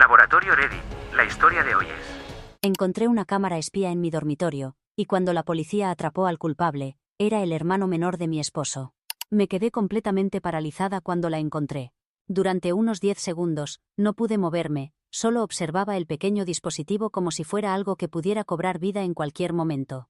Laboratorio Ready, la historia de hoy es... Encontré una cámara espía en mi dormitorio, y cuando la policía atrapó al culpable, era el hermano menor de mi esposo. Me quedé completamente paralizada cuando la encontré. Durante unos 10 segundos, no pude moverme, solo observaba el pequeño dispositivo como si fuera algo que pudiera cobrar vida en cualquier momento.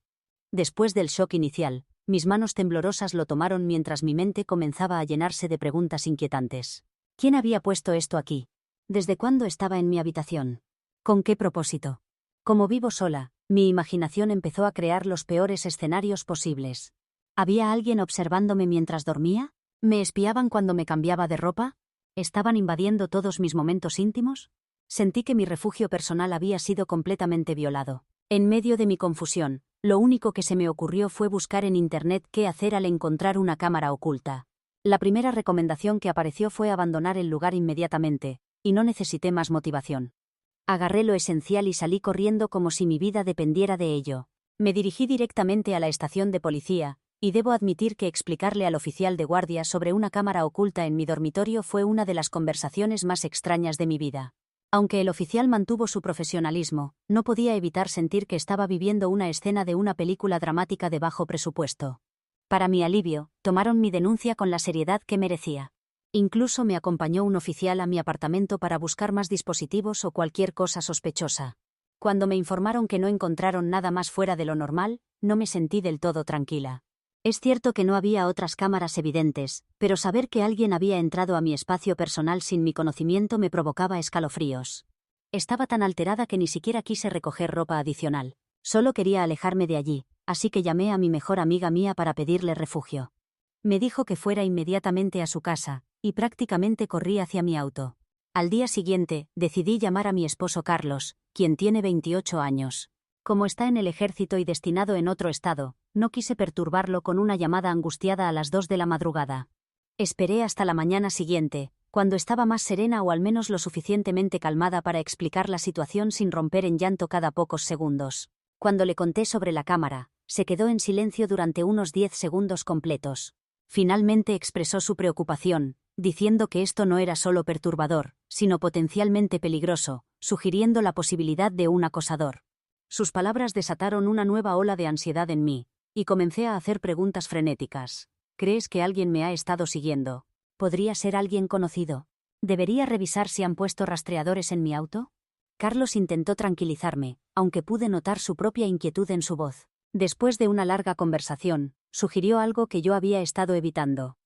Después del shock inicial, mis manos temblorosas lo tomaron mientras mi mente comenzaba a llenarse de preguntas inquietantes. ¿Quién había puesto esto aquí? ¿Desde cuándo estaba en mi habitación? ¿Con qué propósito? Como vivo sola, mi imaginación empezó a crear los peores escenarios posibles. ¿Había alguien observándome mientras dormía? ¿Me espiaban cuando me cambiaba de ropa? ¿Estaban invadiendo todos mis momentos íntimos? Sentí que mi refugio personal había sido completamente violado. En medio de mi confusión, lo único que se me ocurrió fue buscar en Internet qué hacer al encontrar una cámara oculta. La primera recomendación que apareció fue abandonar el lugar inmediatamente, y no necesité más motivación. Agarré lo esencial y salí corriendo como si mi vida dependiera de ello. Me dirigí directamente a la estación de policía, y debo admitir que explicarle al oficial de guardia sobre una cámara oculta en mi dormitorio fue una de las conversaciones más extrañas de mi vida. Aunque el oficial mantuvo su profesionalismo, no podía evitar sentir que estaba viviendo una escena de una película dramática de bajo presupuesto. Para mi alivio, tomaron mi denuncia con la seriedad que merecía. Incluso me acompañó un oficial a mi apartamento para buscar más dispositivos o cualquier cosa sospechosa. Cuando me informaron que no encontraron nada más fuera de lo normal, no me sentí del todo tranquila. Es cierto que no había otras cámaras evidentes, pero saber que alguien había entrado a mi espacio personal sin mi conocimiento me provocaba escalofríos. Estaba tan alterada que ni siquiera quise recoger ropa adicional. Solo quería alejarme de allí, así que llamé a mi mejor amiga Mía para pedirle refugio. Me dijo que fuera inmediatamente a su casa, y prácticamente corrí hacia mi auto. Al día siguiente, decidí llamar a mi esposo Carlos, quien tiene 28 años. Como está en el ejército y destinado en otro estado, no quise perturbarlo con una llamada angustiada a las 2 de la madrugada. Esperé hasta la mañana siguiente, cuando estaba más serena o al menos lo suficientemente calmada para explicar la situación sin romper en llanto cada pocos segundos. Cuando le conté sobre la cámara, se quedó en silencio durante unos 10 segundos completos. Finalmente expresó su preocupación, diciendo que esto no era solo perturbador, sino potencialmente peligroso, sugiriendo la posibilidad de un acosador. Sus palabras desataron una nueva ola de ansiedad en mí, y comencé a hacer preguntas frenéticas. ¿Crees que alguien me ha estado siguiendo? ¿Podría ser alguien conocido? ¿Debería revisar si han puesto rastreadores en mi auto? Carlos intentó tranquilizarme, aunque pude notar su propia inquietud en su voz. Después de una larga conversación, sugirió algo que yo había estado evitando.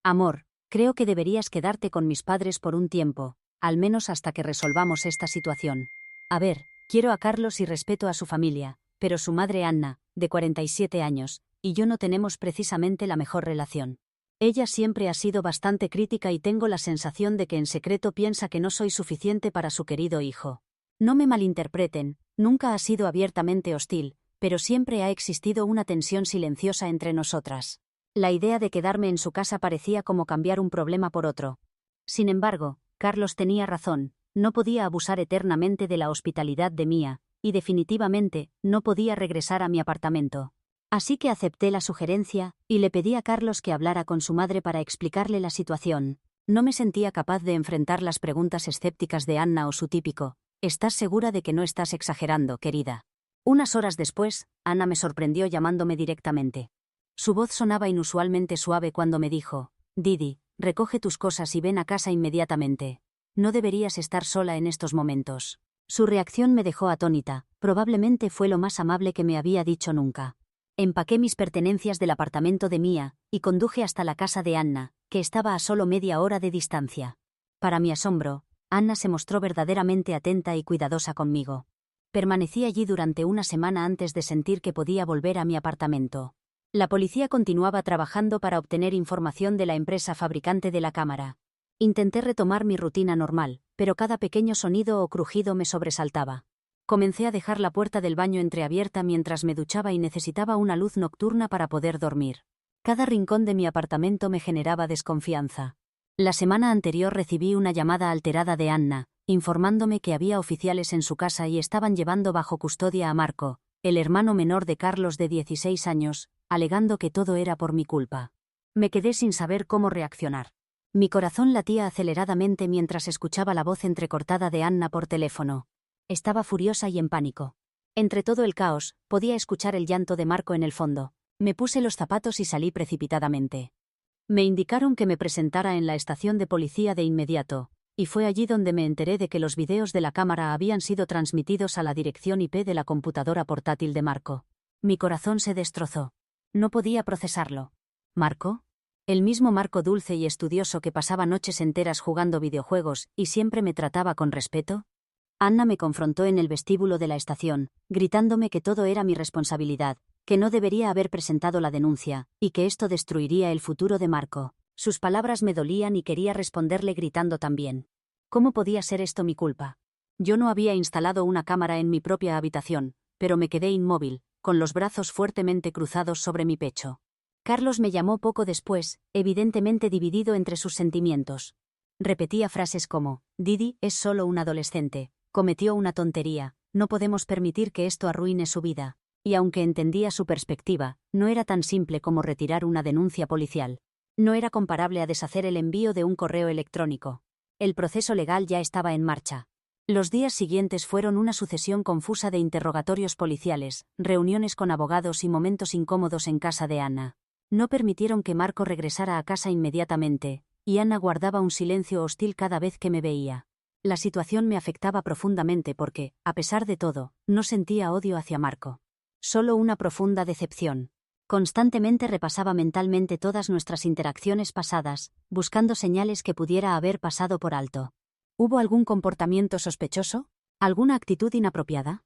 Amor, creo que deberías quedarte con mis padres por un tiempo, al menos hasta que resolvamos esta situación. A ver, quiero a Carlos y respeto a su familia, pero su madre Anna, de 47 años, y yo no tenemos precisamente la mejor relación. Ella siempre ha sido bastante crítica y tengo la sensación de que en secreto piensa que no soy suficiente para su querido hijo. No me malinterpreten, nunca ha sido abiertamente hostil, pero siempre ha existido una tensión silenciosa entre nosotras. La idea de quedarme en su casa parecía como cambiar un problema por otro. Sin embargo, Carlos tenía razón, no podía abusar eternamente de la hospitalidad de Mía, y definitivamente no podía regresar a mi apartamento. Así que acepté la sugerencia, y le pedí a Carlos que hablara con su madre para explicarle la situación. No me sentía capaz de enfrentar las preguntas escépticas de Anna o su típico: ¿estás segura de que no estás exagerando, querida? Unas horas después, Anna me sorprendió llamándome directamente. Su voz sonaba inusualmente suave cuando me dijo: Didi, recoge tus cosas y ven a casa inmediatamente. No deberías estar sola en estos momentos. Su reacción me dejó atónita, probablemente fue lo más amable que me había dicho nunca. Empaqué mis pertenencias del apartamento de Mía, y conduje hasta la casa de Anna, que estaba a solo media hora de distancia. Para mi asombro, Anna se mostró verdaderamente atenta y cuidadosa conmigo. Permanecí allí durante una semana antes de sentir que podía volver a mi apartamento. La policía continuaba trabajando para obtener información de la empresa fabricante de la cámara. Intenté retomar mi rutina normal, pero cada pequeño sonido o crujido me sobresaltaba. Comencé a dejar la puerta del baño entreabierta mientras me duchaba y necesitaba una luz nocturna para poder dormir. Cada rincón de mi apartamento me generaba desconfianza. La semana anterior recibí una llamada alterada de Anna, informándome que había oficiales en su casa y estaban llevando bajo custodia a Marco, el hermano menor de Carlos de 16 años, alegando que todo era por mi culpa. Me quedé sin saber cómo reaccionar. Mi corazón latía aceleradamente mientras escuchaba la voz entrecortada de Anna por teléfono. Estaba furiosa y en pánico. Entre todo el caos, podía escuchar el llanto de Marco en el fondo. Me puse los zapatos y salí precipitadamente. Me indicaron que me presentara en la estación de policía de inmediato, y fue allí donde me enteré de que los videos de la cámara habían sido transmitidos a la dirección IP de la computadora portátil de Marco. Mi corazón se destrozó. No podía procesarlo. ¿Marco? El mismo Marco dulce y estudioso que pasaba noches enteras jugando videojuegos y siempre me trataba con respeto. Anna me confrontó en el vestíbulo de la estación, gritándome que todo era mi responsabilidad, que no debería haber presentado la denuncia, y que esto destruiría el futuro de Marco. Sus palabras me dolían y quería responderle gritando también. ¿Cómo podía ser esto mi culpa? Yo no había instalado una cámara en mi propia habitación, pero me quedé inmóvil, con los brazos fuertemente cruzados sobre mi pecho. Carlos me llamó poco después, evidentemente dividido entre sus sentimientos. Repetía frases como, Didi es solo un adolescente, cometió una tontería, no podemos permitir que esto arruine su vida. Y aunque entendía su perspectiva, no era tan simple como retirar una denuncia policial. No era comparable a deshacer el envío de un correo electrónico. El proceso legal ya estaba en marcha. Los días siguientes fueron una sucesión confusa de interrogatorios policiales, reuniones con abogados y momentos incómodos en casa de Anna. No permitieron que Marco regresara a casa inmediatamente, y Anna guardaba un silencio hostil cada vez que me veía. La situación me afectaba profundamente porque, a pesar de todo, no sentía odio hacia Marco. Solo una profunda decepción. Constantemente repasaba mentalmente todas nuestras interacciones pasadas, buscando señales que pudiera haber pasado por alto. ¿Hubo algún comportamiento sospechoso? ¿Alguna actitud inapropiada?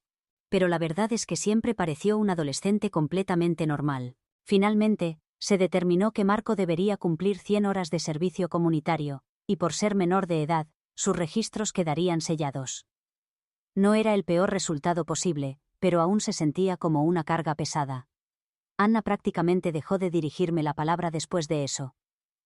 Pero la verdad es que siempre pareció un adolescente completamente normal. Finalmente, se determinó que Marco debería cumplir 100 horas de servicio comunitario, y por ser menor de edad, sus registros quedarían sellados. No era el peor resultado posible, pero aún se sentía como una carga pesada. Anna prácticamente dejó de dirigirme la palabra después de eso.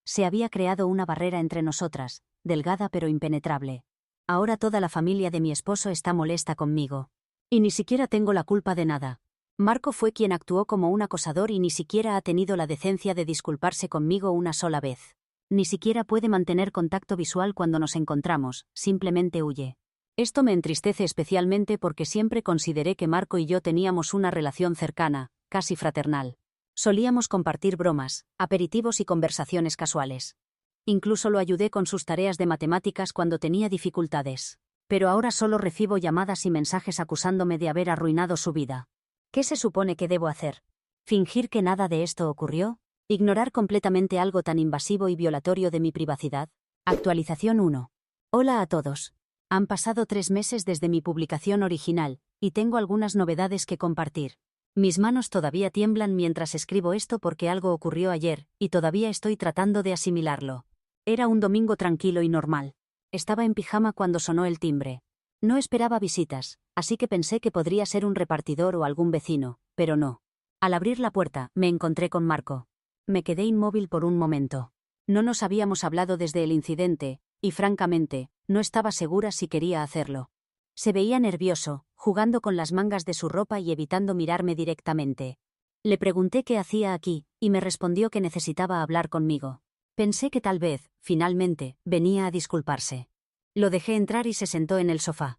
Se había creado una barrera entre nosotras, delgada pero impenetrable. Ahora toda la familia de mi esposo está molesta conmigo. Y ni siquiera tengo la culpa de nada. Marco fue quien actuó como un acosador y ni siquiera ha tenido la decencia de disculparse conmigo una sola vez. Ni siquiera puede mantener contacto visual cuando nos encontramos, simplemente huye. Esto me entristece especialmente porque siempre consideré que Marco y yo teníamos una relación cercana, casi fraternal. Solíamos compartir bromas, aperitivos y conversaciones casuales. Incluso lo ayudé con sus tareas de matemáticas cuando tenía dificultades. Pero ahora solo recibo llamadas y mensajes acusándome de haber arruinado su vida. ¿Qué se supone que debo hacer? ¿Fingir que nada de esto ocurrió? ¿Ignorar completamente algo tan invasivo y violatorio de mi privacidad? Actualización 1. Hola a todos. Han pasado 3 meses desde mi publicación original, y tengo algunas novedades que compartir. Mis manos todavía tiemblan mientras escribo esto porque algo ocurrió ayer, y todavía estoy tratando de asimilarlo. Era un domingo tranquilo y normal. Estaba en pijama cuando sonó el timbre. No esperaba visitas, así que pensé que podría ser un repartidor o algún vecino, pero no. Al abrir la puerta, me encontré con Marco. Me quedé inmóvil por un momento. No nos habíamos hablado desde el incidente, y francamente, no estaba segura si quería hacerlo. Se veía nervioso, jugando con las mangas de su ropa y evitando mirarme directamente. Le pregunté qué hacía aquí, y me respondió que necesitaba hablar conmigo. Pensé que tal vez, finalmente, venía a disculparse. Lo dejé entrar y se sentó en el sofá.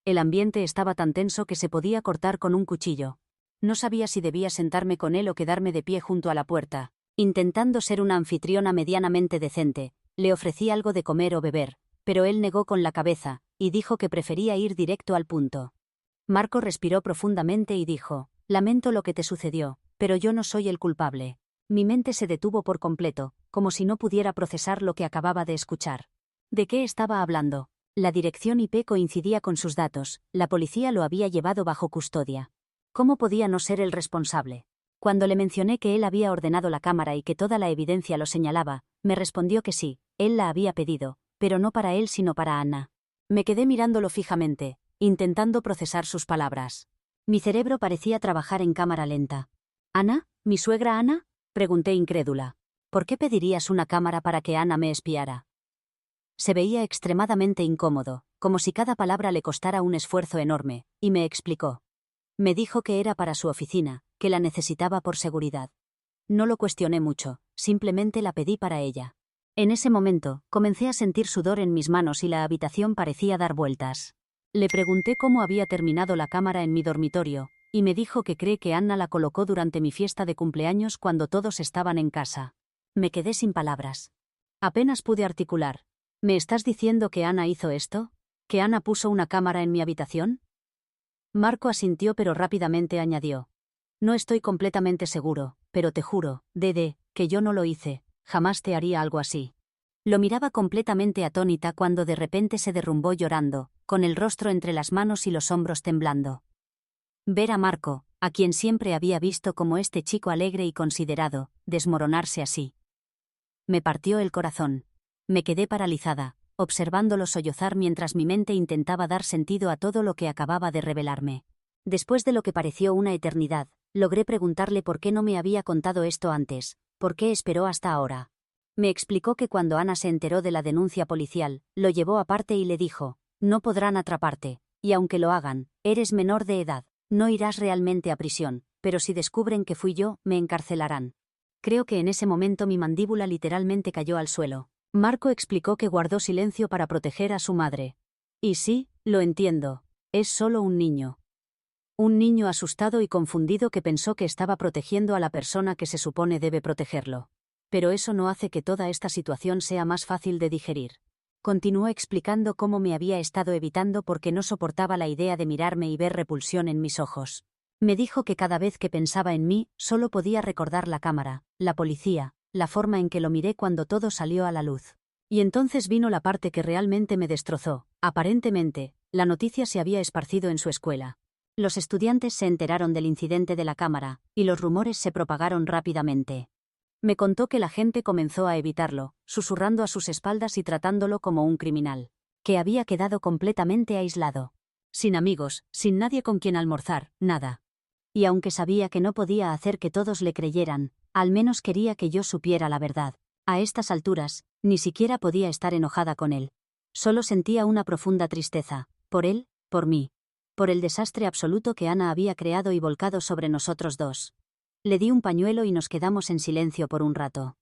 El ambiente estaba tan tenso que se podía cortar con un cuchillo. No sabía si debía sentarme con él o quedarme de pie junto a la puerta. Intentando ser una anfitriona medianamente decente, le ofrecí algo de comer o beber, pero él negó con la cabeza, y dijo que prefería ir directo al punto. Marco respiró profundamente y dijo, «Lamento lo que te sucedió, pero yo no soy el culpable». Mi mente se detuvo por completo, como si no pudiera procesar lo que acababa de escuchar. ¿De qué estaba hablando? La dirección IP coincidía con sus datos, la policía lo había llevado bajo custodia. ¿Cómo podía no ser el responsable? Cuando le mencioné que él había ordenado la cámara y que toda la evidencia lo señalaba, me respondió que sí, él la había pedido, pero no para él sino para Anna. Me quedé mirándolo fijamente, intentando procesar sus palabras. Mi cerebro parecía trabajar en cámara lenta. ¿Ana? ¿Mi suegra Ana? Pregunté incrédula. ¿Por qué pedirías una cámara para que Ana me espiara? Se veía extremadamente incómodo, como si cada palabra le costara un esfuerzo enorme, y me explicó. Me dijo que era para su oficina, que la necesitaba por seguridad. No lo cuestioné mucho, simplemente la pedí para ella. En ese momento, comencé a sentir sudor en mis manos y la habitación parecía dar vueltas. Le pregunté cómo había terminado la cámara en mi dormitorio, y me dijo que cree que Anna la colocó durante mi fiesta de cumpleaños cuando todos estaban en casa. Me quedé sin palabras. Apenas pude articular. ¿Me estás diciendo que Anna hizo esto? ¿Que Anna puso una cámara en mi habitación? Marco asintió pero rápidamente añadió. No estoy completamente seguro, pero te juro, Dede, que yo no lo hice, jamás te haría algo así. Lo miraba completamente atónita cuando de repente se derrumbó llorando, con el rostro entre las manos y los hombros temblando. Ver a Marco, a quien siempre había visto como este chico alegre y considerado, desmoronarse así. Me partió el corazón. Me quedé paralizada, observándolo sollozar mientras mi mente intentaba dar sentido a todo lo que acababa de revelarme. Después de lo que pareció una eternidad, logré preguntarle por qué no me había contado esto antes, por qué esperó hasta ahora. Me explicó que cuando Anna se enteró de la denuncia policial, lo llevó aparte y le dijo, no podrán atraparte, y aunque lo hagan, eres menor de edad, no irás realmente a prisión, pero si descubren que fui yo, me encarcelarán. Creo que en ese momento mi mandíbula literalmente cayó al suelo. Marco explicó que guardó silencio para proteger a su madre. Y sí, lo entiendo, es solo un niño. Un niño asustado y confundido que pensó que estaba protegiendo a la persona que se supone debe protegerlo. Pero eso no hace que toda esta situación sea más fácil de digerir. Continuó explicando cómo me había estado evitando porque no soportaba la idea de mirarme y ver repulsión en mis ojos. Me dijo que cada vez que pensaba en mí, solo podía recordar la cámara, la policía, la forma en que lo miré cuando todo salió a la luz. Y entonces vino la parte que realmente me destrozó. Aparentemente, la noticia se había esparcido en su escuela. Los estudiantes se enteraron del incidente de la cámara, y los rumores se propagaron rápidamente. Me contó que la gente comenzó a evitarlo, susurrando a sus espaldas y tratándolo como un criminal. Que había quedado completamente aislado. Sin amigos, sin nadie con quien almorzar, nada. Y aunque sabía que no podía hacer que todos le creyeran, al menos quería que yo supiera la verdad. A estas alturas, ni siquiera podía estar enojada con él. Solo sentía una profunda tristeza, por él, por mí. Por el desastre absoluto que Anna había creado y volcado sobre nosotros dos. Le di un pañuelo y nos quedamos en silencio por un rato.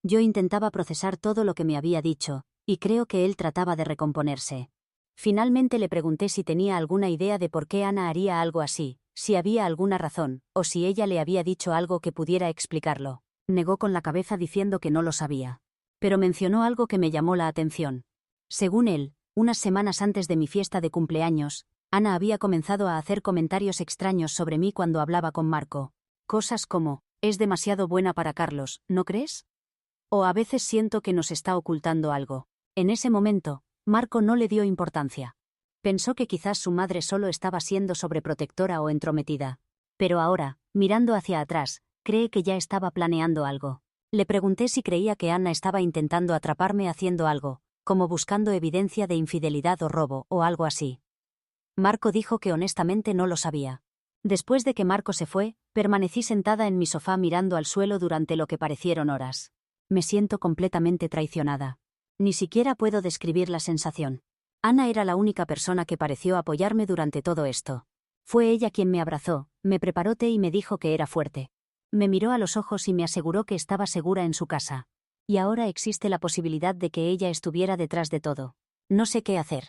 Yo intentaba procesar todo lo que me había dicho, y creo que él trataba de recomponerse. Finalmente le pregunté si tenía alguna idea de por qué Anna haría algo así, si había alguna razón, o si ella le había dicho algo que pudiera explicarlo. Negó con la cabeza diciendo que no lo sabía. Pero mencionó algo que me llamó la atención. Según él, unas semanas antes de mi fiesta de cumpleaños, Anna había comenzado a hacer comentarios extraños sobre mí cuando hablaba con Marco. Cosas como, es demasiado buena para Carlos, ¿no crees? O a veces siento que nos está ocultando algo. En ese momento, Marco no le dio importancia. Pensó que quizás su madre solo estaba siendo sobreprotectora o entrometida. Pero ahora, mirando hacia atrás, cree que ya estaba planeando algo. Le pregunté si creía que Anna estaba intentando atraparme haciendo algo, como buscando evidencia de infidelidad o robo, o algo así. Marco dijo que honestamente no lo sabía. Después de que Marco se fue, permanecí sentada en mi sofá mirando al suelo durante lo que parecieron horas. Me siento completamente traicionada. Ni siquiera puedo describir la sensación. Anna era la única persona que pareció apoyarme durante todo esto. Fue ella quien me abrazó, me preparó té y me dijo que era fuerte. Me miró a los ojos y me aseguró que estaba segura en su casa. Y ahora existe la posibilidad de que ella estuviera detrás de todo. No sé qué hacer.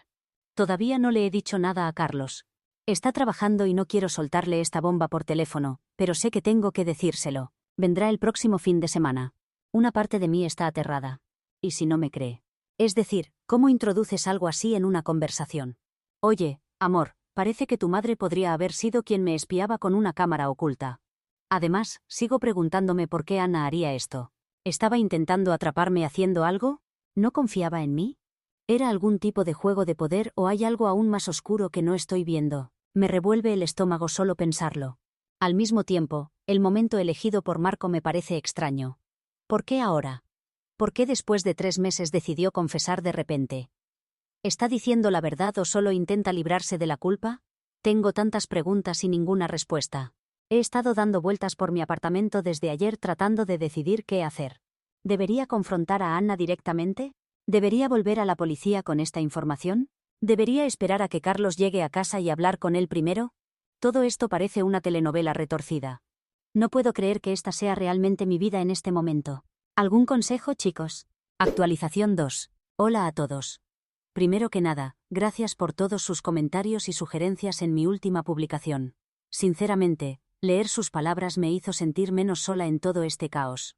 Todavía no le he dicho nada a Carlos. Está trabajando y no quiero soltarle esta bomba por teléfono, pero sé que tengo que decírselo. Vendrá el próximo fin de semana. Una parte de mí está aterrada. ¿Y si no me cree? Es decir, ¿cómo introduces algo así en una conversación? Oye, amor, parece que tu madre podría haber sido quien me espiaba con una cámara oculta. Además, sigo preguntándome por qué Anna haría esto. ¿Estaba intentando atraparme haciendo algo? ¿No confiaba en mí? ¿Era algún tipo de juego de poder o hay algo aún más oscuro que no estoy viendo? Me revuelve el estómago solo pensarlo. Al mismo tiempo, el momento elegido por Marco me parece extraño. ¿Por qué ahora? ¿Por qué después de 3 meses decidió confesar de repente? ¿Está diciendo la verdad o solo intenta librarse de la culpa? Tengo tantas preguntas y ninguna respuesta. He estado dando vueltas por mi apartamento desde ayer tratando de decidir qué hacer. ¿Debería confrontar a Anna directamente? ¿Debería volver a la policía con esta información? ¿Debería esperar a que Carlos llegue a casa y hablar con él primero? Todo esto parece una telenovela retorcida. No puedo creer que esta sea realmente mi vida en este momento. ¿Algún consejo, chicos? Actualización 2. Hola a todos. Primero que nada, gracias por todos sus comentarios y sugerencias en mi última publicación. Sinceramente, leer sus palabras me hizo sentir menos sola en todo este caos.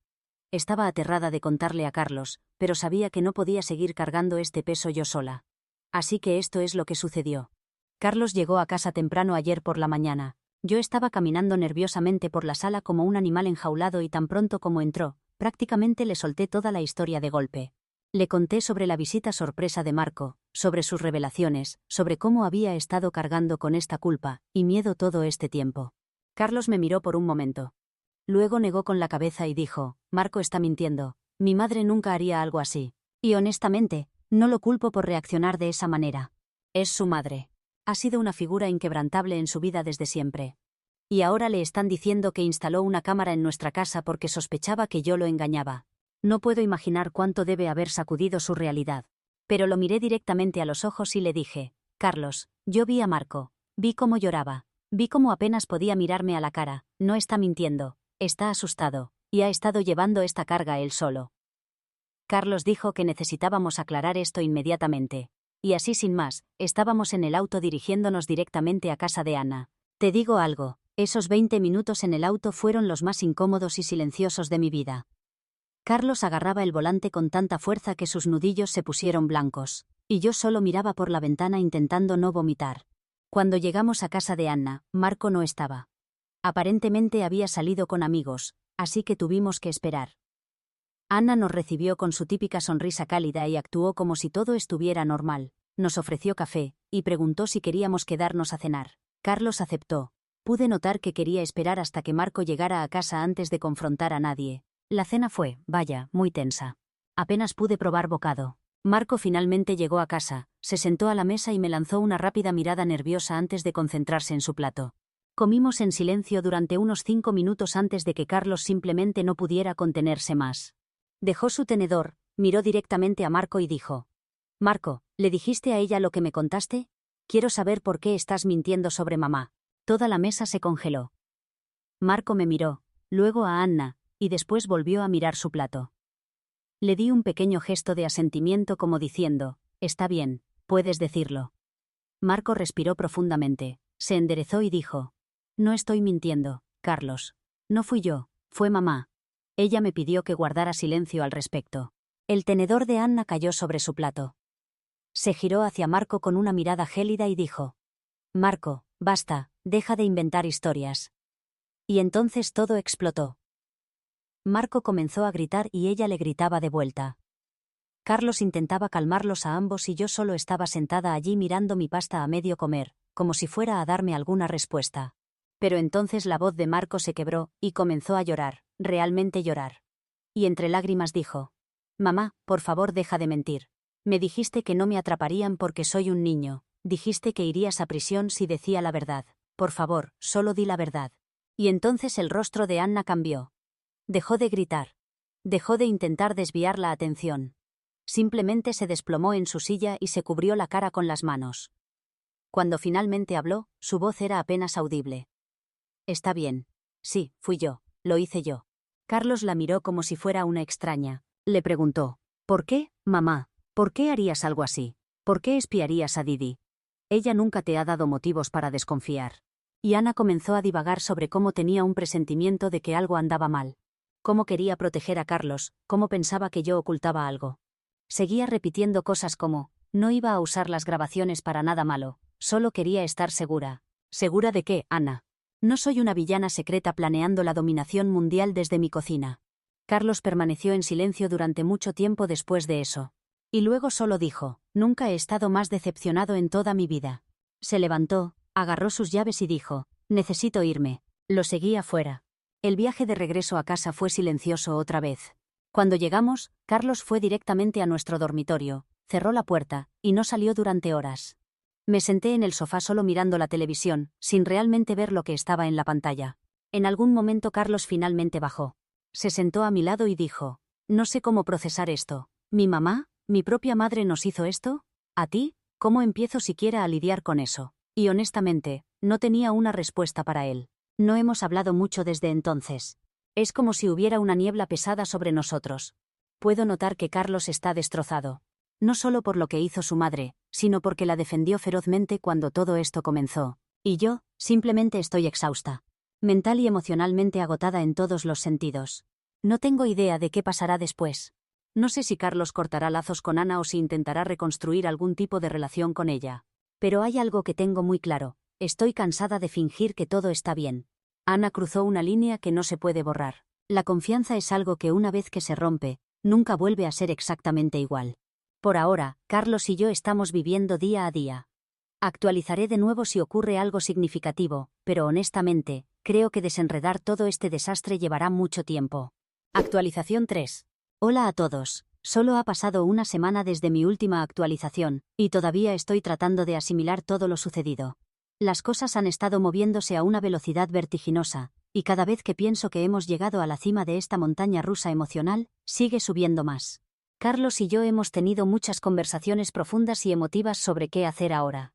Estaba aterrada de contarle a Carlos, pero sabía que no podía seguir cargando este peso yo sola. Así que esto es lo que sucedió. Carlos llegó a casa temprano ayer por la mañana. Yo estaba caminando nerviosamente por la sala como un animal enjaulado y tan pronto como entró, prácticamente le solté toda la historia de golpe. Le conté sobre la visita sorpresa de Marco, sobre sus revelaciones, sobre cómo había estado cargando con esta culpa y miedo todo este tiempo. Carlos me miró por un momento. Luego negó con la cabeza y dijo, Marco está mintiendo, mi madre nunca haría algo así. Y honestamente, no lo culpo por reaccionar de esa manera. Es su madre. Ha sido una figura inquebrantable en su vida desde siempre. Y ahora le están diciendo que instaló una cámara en nuestra casa porque sospechaba que yo lo engañaba. No puedo imaginar cuánto debe haber sacudido su realidad. Pero lo miré directamente a los ojos y le dije, Carlos, yo vi a Marco, vi cómo lloraba, vi cómo apenas podía mirarme a la cara, no está mintiendo, está asustado, y ha estado llevando esta carga él solo. Carlos dijo que necesitábamos aclarar esto inmediatamente. Y así sin más, estábamos en el auto dirigiéndonos directamente a casa de Ana. Te digo algo, esos 20 minutos en el auto fueron los más incómodos y silenciosos de mi vida. Carlos agarraba el volante con tanta fuerza que sus nudillos se pusieron blancos, y yo solo miraba por la ventana intentando no vomitar. Cuando llegamos a casa de Anna, Marco no estaba. Aparentemente había salido con amigos, así que tuvimos que esperar. Anna nos recibió con su típica sonrisa cálida y actuó como si todo estuviera normal. Nos ofreció café, y preguntó si queríamos quedarnos a cenar. Carlos aceptó. Pude notar que quería esperar hasta que Marco llegara a casa antes de confrontar a nadie. La cena fue, vaya, muy tensa. Apenas pude probar bocado. Marco finalmente llegó a casa, se sentó a la mesa y me lanzó una rápida mirada nerviosa antes de concentrarse en su plato. Comimos en silencio durante unos 5 minutos antes de que Carlos simplemente no pudiera contenerse más. Dejó su tenedor, miró directamente a Marco y dijo, Marco, ¿le dijiste a ella lo que me contaste? Quiero saber por qué estás mintiendo sobre mamá. Toda la mesa se congeló. Marco me miró, luego a Anna, y después volvió a mirar su plato. Le di un pequeño gesto de asentimiento como diciendo, está bien, puedes decirlo. Marco respiró profundamente, se enderezó y dijo, no estoy mintiendo, Carlos. No fui yo, fue mamá. Ella me pidió que guardara silencio al respecto. El tenedor de Anna cayó sobre su plato. Se giró hacia Marco con una mirada gélida y dijo, Marco, basta, deja de inventar historias. Y entonces todo explotó. Marco comenzó a gritar y ella le gritaba de vuelta. Carlos intentaba calmarlos a ambos y yo solo estaba sentada allí mirando mi pasta a medio comer, como si fuera a darme alguna respuesta. Pero entonces la voz de Marco se quebró y comenzó a llorar, realmente llorar. Y entre lágrimas dijo, mamá, por favor deja de mentir. Me dijiste que no me atraparían porque soy un niño, dijiste que irías a prisión si decía la verdad. Por favor, solo di la verdad. Y entonces el rostro de Anna cambió. Dejó de gritar. Dejó de intentar desviar la atención. Simplemente se desplomó en su silla y se cubrió la cara con las manos. Cuando finalmente habló, su voz era apenas audible. Está bien. Sí, fui yo, lo hice yo. Carlos la miró como si fuera una extraña. Le preguntó, ¿por qué, mamá? ¿Por qué harías algo así? ¿Por qué espiarías a Didi? Ella nunca te ha dado motivos para desconfiar. Y Ana comenzó a divagar sobre cómo tenía un presentimiento de que algo andaba mal. Cómo quería proteger a Carlos, cómo pensaba que yo ocultaba algo. Seguía repitiendo cosas como, no iba a usar las grabaciones para nada malo, solo quería estar segura. ¿Segura de qué, Ana? No soy una villana secreta planeando la dominación mundial desde mi cocina. Carlos permaneció en silencio durante mucho tiempo después de eso. Y luego solo dijo, nunca he estado más decepcionado en toda mi vida. Se levantó, agarró sus llaves y dijo, necesito irme. Lo seguí afuera. El viaje de regreso a casa fue silencioso otra vez. Cuando llegamos, Carlos fue directamente a nuestro dormitorio, cerró la puerta, y no salió durante horas. Me senté en el sofá solo mirando la televisión, sin realmente ver lo que estaba en la pantalla. En algún momento Carlos finalmente bajó. Se sentó a mi lado y dijo, no sé cómo procesar esto. ¿Mi mamá? ¿Mi propia madre nos hizo esto? ¿A ti? ¿Cómo empiezo siquiera a lidiar con eso? Y honestamente, no tenía una respuesta para él. No hemos hablado mucho desde entonces. Es como si hubiera una niebla pesada sobre nosotros. Puedo notar que Carlos está destrozado. No solo por lo que hizo su madre, sino porque la defendió ferozmente cuando todo esto comenzó. Y yo, simplemente estoy exhausta. Mental y emocionalmente agotada en todos los sentidos. No tengo idea de qué pasará después. No sé si Carlos cortará lazos con Ana o si intentará reconstruir algún tipo de relación con ella. Pero hay algo que tengo muy claro. Estoy cansada de fingir que todo está bien. Ana cruzó una línea que no se puede borrar. La confianza es algo que una vez que se rompe, nunca vuelve a ser exactamente igual. Por ahora, Carlos y yo estamos viviendo día a día. Actualizaré de nuevo si ocurre algo significativo, pero honestamente, creo que desenredar todo este desastre llevará mucho tiempo. Actualización 3. Hola a todos. Solo ha pasado una semana desde mi última actualización, y todavía estoy tratando de asimilar todo lo sucedido. Las cosas han estado moviéndose a una velocidad vertiginosa, y cada vez que pienso que hemos llegado a la cima de esta montaña rusa emocional, sigue subiendo más. Carlos y yo hemos tenido muchas conversaciones profundas y emotivas sobre qué hacer ahora.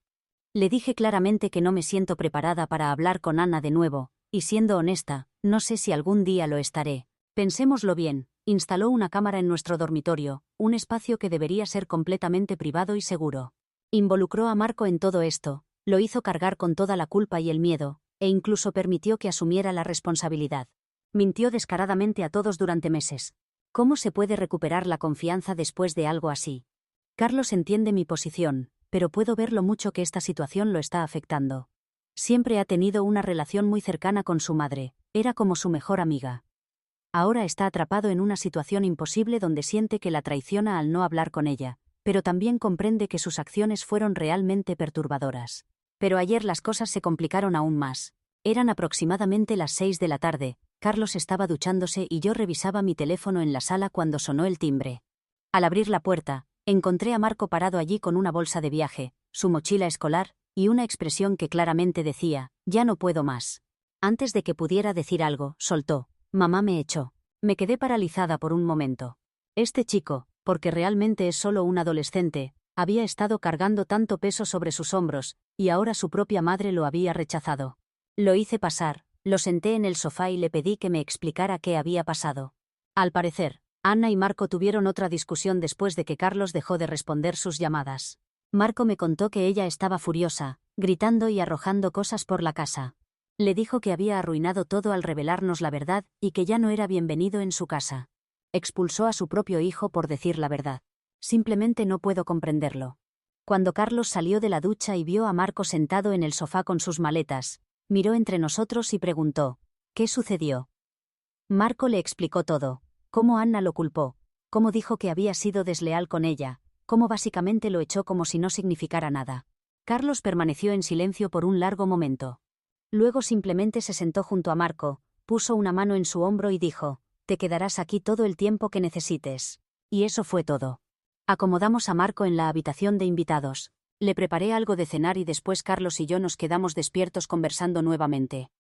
Le dije claramente que no me siento preparada para hablar con Ana de nuevo, y siendo honesta, no sé si algún día lo estaré. Pensémoslo bien, instaló una cámara en nuestro dormitorio, un espacio que debería ser completamente privado y seguro. Involucró a Marco en todo esto, lo hizo cargar con toda la culpa y el miedo, e incluso permitió que asumiera la responsabilidad. Mintió descaradamente a todos durante meses. ¿Cómo se puede recuperar la confianza después de algo así? Carlos entiende mi posición, pero puedo ver lo mucho que esta situación lo está afectando. Siempre ha tenido una relación muy cercana con su madre, era como su mejor amiga. Ahora está atrapado en una situación imposible donde siente que la traiciona al no hablar con ella, pero también comprende que sus acciones fueron realmente perturbadoras. Pero ayer las cosas se complicaron aún más. Eran aproximadamente las 6 de la tarde, Carlos estaba duchándose y yo revisaba mi teléfono en la sala cuando sonó el timbre. Al abrir la puerta, encontré a Marco parado allí con una bolsa de viaje, su mochila escolar, y una expresión que claramente decía, «Ya no puedo más». Antes de que pudiera decir algo, soltó, «Mamá me echó». Me quedé paralizada por un momento. Este chico, porque realmente es solo un adolescente, había estado cargando tanto peso sobre sus hombros, y ahora su propia madre lo había rechazado. Lo hice pasar, lo senté en el sofá y le pedí que me explicara qué había pasado. Al parecer, Ana y Marco tuvieron otra discusión después de que Carlos dejó de responder sus llamadas. Marco me contó que ella estaba furiosa, gritando y arrojando cosas por la casa. Le dijo que había arruinado todo al revelarnos la verdad y que ya no era bienvenido en su casa. Expulsó a su propio hijo por decir la verdad. Simplemente no puedo comprenderlo. Cuando Carlos salió de la ducha y vio a Marco sentado en el sofá con sus maletas, miró entre nosotros y preguntó, ¿qué sucedió? Marco le explicó todo, cómo Ana lo culpó, cómo dijo que había sido desleal con ella, cómo básicamente lo echó como si no significara nada. Carlos permaneció en silencio por un largo momento. Luego simplemente se sentó junto a Marco, puso una mano en su hombro y dijo, «Te quedarás aquí todo el tiempo que necesites». Y eso fue todo. Acomodamos a Marco en la habitación de invitados. Le preparé algo de cenar y después Carlos y yo nos quedamos despiertos conversando nuevamente.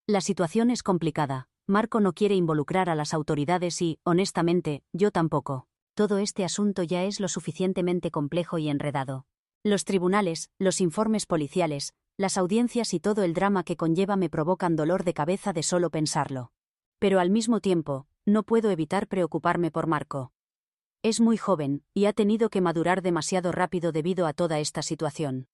La situación es complicada. Marco no quiere involucrar a las autoridades y, honestamente, yo tampoco. Todo este asunto ya es lo suficientemente complejo y enredado. Los tribunales, los informes policiales, las audiencias y todo el drama que conlleva me provocan dolor de cabeza de solo pensarlo. Pero al mismo tiempo, no puedo evitar preocuparme por Marco. Es muy joven, y ha tenido que madurar demasiado rápido debido a toda esta situación.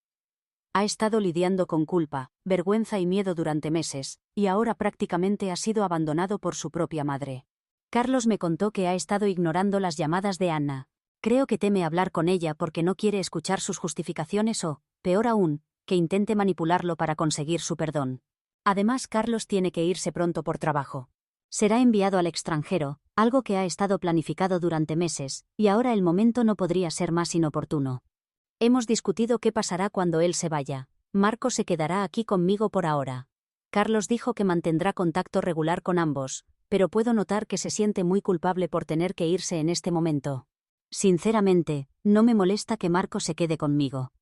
Ha estado lidiando con culpa, vergüenza y miedo durante meses, y ahora prácticamente ha sido abandonado por su propia madre. Carlos me contó que ha estado ignorando las llamadas de Ana. Creo que teme hablar con ella porque no quiere escuchar sus justificaciones o, peor aún, que intente manipularlo para conseguir su perdón. Además, Carlos tiene que irse pronto por trabajo. Será enviado al extranjero, algo que ha estado planificado durante meses, y ahora el momento no podría ser más inoportuno. Hemos discutido qué pasará cuando él se vaya. Marco se quedará aquí conmigo por ahora. Carlos dijo que mantendrá contacto regular con ambos, pero puedo notar que se siente muy culpable por tener que irse en este momento. Sinceramente, no me molesta que Marco se quede conmigo.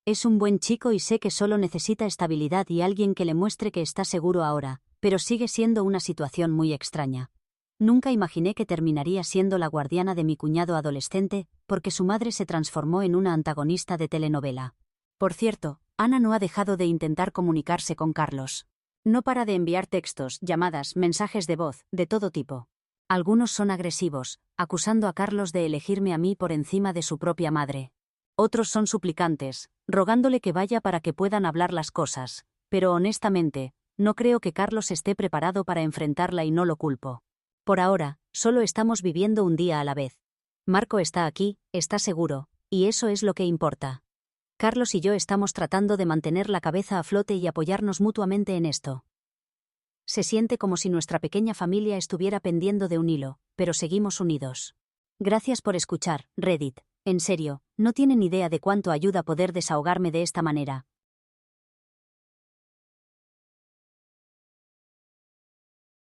Es un buen chico y sé que solo necesita estabilidad y alguien que le muestre que está seguro ahora, pero sigue siendo una situación muy extraña. Nunca imaginé que terminaría siendo la guardiana de mi cuñado adolescente, porque su madre se transformó en una antagonista de telenovela. Por cierto, Ana no ha dejado de intentar comunicarse con Carlos. No para de enviar textos, llamadas, mensajes de voz, de todo tipo. Algunos son agresivos, acusando a Carlos de elegirme a mí por encima de su propia madre. Otros son suplicantes, rogándole que vaya para que puedan hablar las cosas, pero honestamente, no creo que Carlos esté preparado para enfrentarla y no lo culpo. Por ahora, solo estamos viviendo un día a la vez. Marco está aquí, está seguro, y eso es lo que importa. Carlos y yo estamos tratando de mantener la cabeza a flote y apoyarnos mutuamente en esto. Se siente como si nuestra pequeña familia estuviera pendiendo de un hilo, pero seguimos unidos. Gracias por escuchar, Reddit. En serio, no tienen idea de cuánto ayuda poder desahogarme de esta manera.